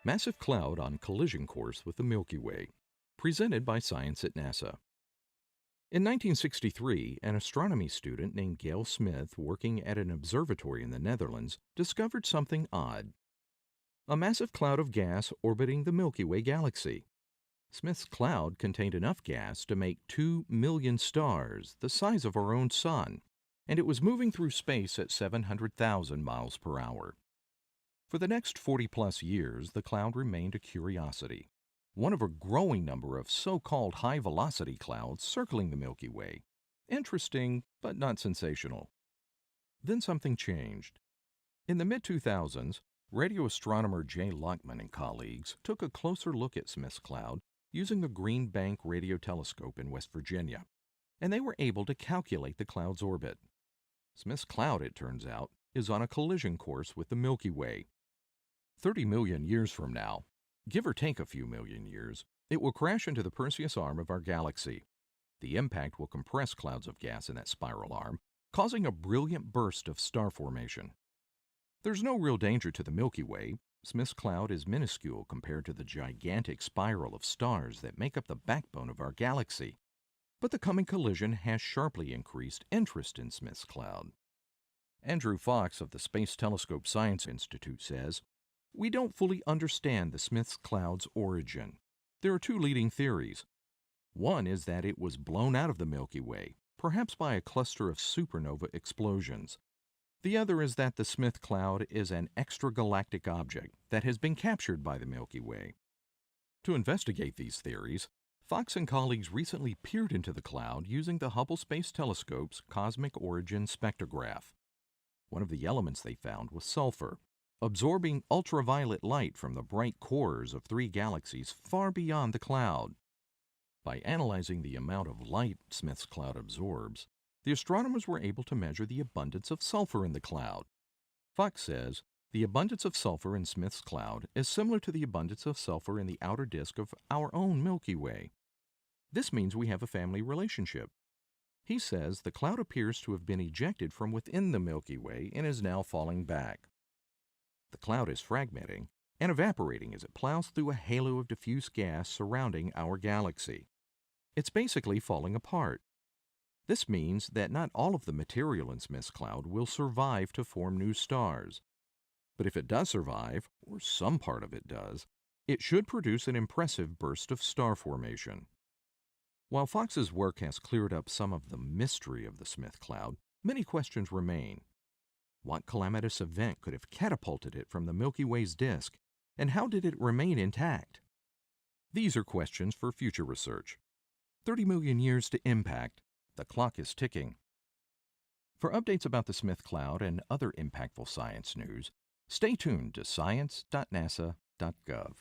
Massive cloud on collision course with the Milky Way, presented by Science at NASA. In 1963, an astronomy student named Gail Smith, working at an observatory in the Netherlands, discovered something odd. A massive cloud of gas orbiting the Milky Way galaxy. Smith's cloud contained enough gas to make 2 million stars, the size of our own sun, and it was moving through space at 700,000 miles per hour. For the next 40-plus years, the cloud remained a curiosity, one of a growing number of so-called high-velocity clouds circling the Milky Way. Interesting, but not sensational. Then something changed. In the mid-2000s, radio astronomer Jay Lockman and colleagues took a closer look at Smith's cloud using the Green Bank Radio Telescope in West Virginia, and they were able to calculate the cloud's orbit. Smith's cloud, it turns out, is on a collision course with the Milky Way. 30 million years from now, give or take a few million years, it will crash into the Perseus arm of our galaxy. The impact will compress clouds of gas in that spiral arm, causing a brilliant burst of star formation. There's no real danger to the Milky Way. Smith's cloud is minuscule compared to the gigantic spiral of stars that make up the backbone of our galaxy. But the coming collision has sharply increased interest in Smith's cloud. Andrew Fox of the Space Telescope Science Institute says, "We don't fully understand the Smith's cloud's origin. There are two leading theories. One is that it was blown out of the Milky Way, perhaps by a cluster of supernova explosions. The other is that the Smith cloud is an extragalactic object that has been captured by the Milky Way." To investigate these theories, Fox and colleagues recently peered into the cloud using the Hubble Space Telescope's Cosmic Origin Spectrograph. One of the elements they found was sulfur, absorbing ultraviolet light from the bright cores of 3 galaxies far beyond the cloud. By analyzing the amount of light Smith's cloud absorbs, the astronomers were able to measure the abundance of sulfur in the cloud. Fox says, the abundance of sulfur in Smith's cloud is similar to the abundance of sulfur in the outer disk of our own Milky Way. This means we have a family relationship. He says the cloud appears to have been ejected from within the Milky Way and is now falling back. The cloud is fragmenting and evaporating as it plows through a halo of diffuse gas surrounding our galaxy. It's basically falling apart. This means that not all of the material in Smith's cloud will survive to form new stars. But if it does survive, or some part of it does, it should produce an impressive burst of star formation. While Fox's work has cleared up some of the mystery of the Smith cloud, many questions remain. What calamitous event could have catapulted it from the Milky Way's disk, and how did it remain intact? These are questions for future research. 30 million years to impact. The clock is ticking. For updates about the Smith cloud and other impactful science news, stay tuned to science.nasa.gov.